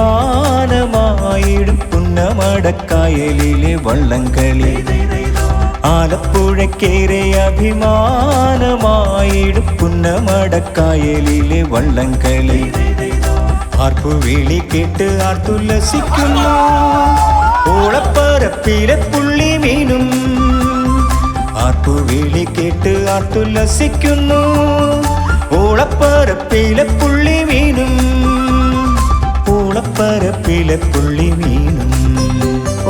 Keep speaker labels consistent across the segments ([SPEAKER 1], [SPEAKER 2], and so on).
[SPEAKER 1] അഭിമാനമായിടും പുന്നമടക്കായലിലെ വള്ളംകളി. ആലപ്പുഴക്കേറെ അഭിമാനമായിടും പുന്നമടക്കായലിലെ വള്ളംകളി. ആർപ്പുവിളി കേട്ട് ആർത്തുല്ലസിക്കുന്നു ഓളപ്പരപ്പിലെ പുള്ളി മീനും. ആർപ്പുവിളി കേട്ട് ആർത്തുല്ലസിക്കുന്നു ഓളപ്പരപ്പിലെ പുള്ളി മീനും. ഓളപ്പരപ്പിലെ പുള്ളി മീനും.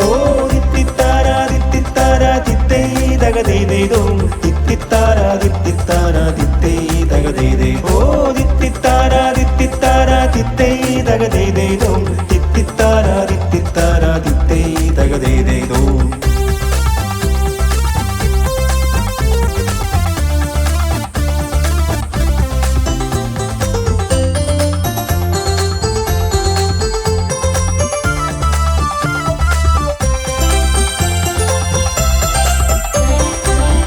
[SPEAKER 1] ഓ ദിത്തിത്താരാ ദിത്തിത്താരാ ദിത്തേ ദഗദൈദൈദോ ദിത്തിത്താരാ ദിത്തിത്താരാ ദിത്തേ ദഗദൈദൈ. ഓ ദിത്തിത്താരാ ദിത്തിത്താരാ ദിത്തേ ദഗദൈദൈദോ ദിത്തിത്താരാ ദിത്തിത്താരാ ദിത്തേ ദഗദൈദൈദോ.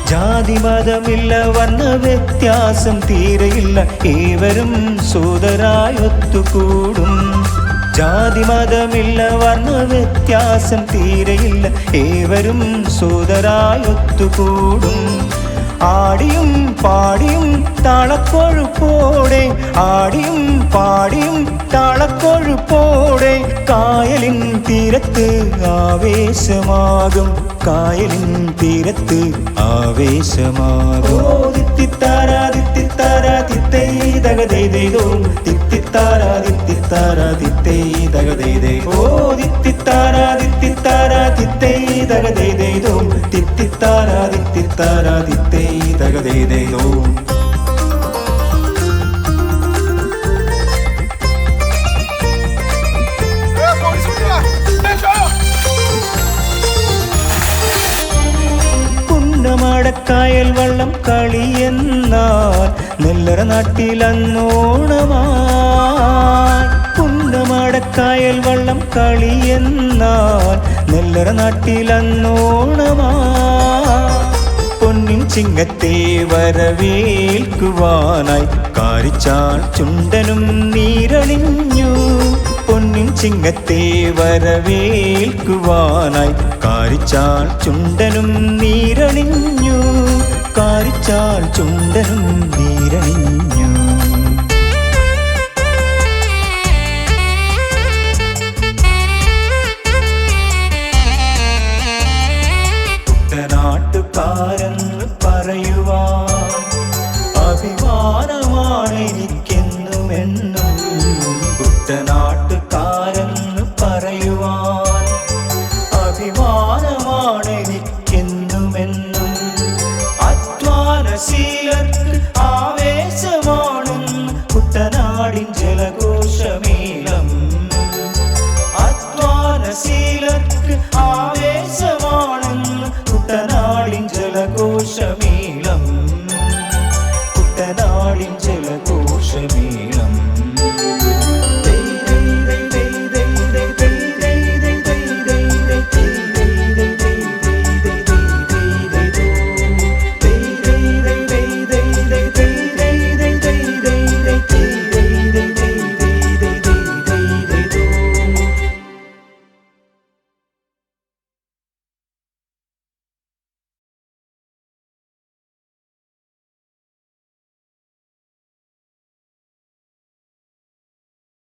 [SPEAKER 1] ജാതിമതമില്ല വർണ്ണ വ്യത്യാസം തീരെയില്ല ഏവരും സോദരായൊത്തുകൂടും. ജാതിമതമില്ല വർണ്ണ വ്യത്യാസം തീരെയില്ല ഏവരും സോദരായൊത്തുകൂടും. ആടിയും പാടിയും താളക്കൊഴുപ്പോടെ ആടിയും പാടിയും താളക്കൊഴുപ്പോടെ കായലിൻ തീരത്ത് ആവേശമാകും. കായലിൻ തീരത്ത് ആവേശമാകും. ദിത്തിത്താരാ ദിത്തിത്താരാ ദിത്തേ ദഗദൈദൈദോ ദിത്തിത്താരാ ദിത്തിത്താരാ ദിത്തേ ദഗദൈദൈ. ഓ ദിത്തിത്താരാ ദിത്തിത്താരാ ദിത്തേ ദഗദൈദൈദോ ദിത്തിത്താരാ ദിത്തിത്താരാ ദിത്തേ ദഗദൈദൈദോ. പുന്നമടക്കായൽ വള്ളം കളിയെന്നാൽ നെല്ലറ നാട്ടിലന്നോണമായി. പുന്നമടക്കായൽ വള്ളം കളിയെന്നാൽ നെല്ലറ നാട്ടിലന്നോണമായി. പൊന്നിൻ ചിങ്ങത്തെ വരവേൽക്കുവാനായി കാരിച്ചാൽ ചുണ്ടനും നീരണിഞ്ഞു. പൊന്നിൻ ചിങ്ങത്തെ വരവേൽക്കുവാനായി കാരിച്ചാൽ ചുണ്ടനും നീരണിഞ്ഞു. കാരിച്ചാൽ ചുണ്ടനും നീരണിഞ്ഞു. കുട്ടനാട്ടുകാരെന്ന് പറയുവാൻ അഭിമാനമാണ് എനിക്കെന്നുമെന്നും. കുട്ടനാട്ടുകാരെന്ന്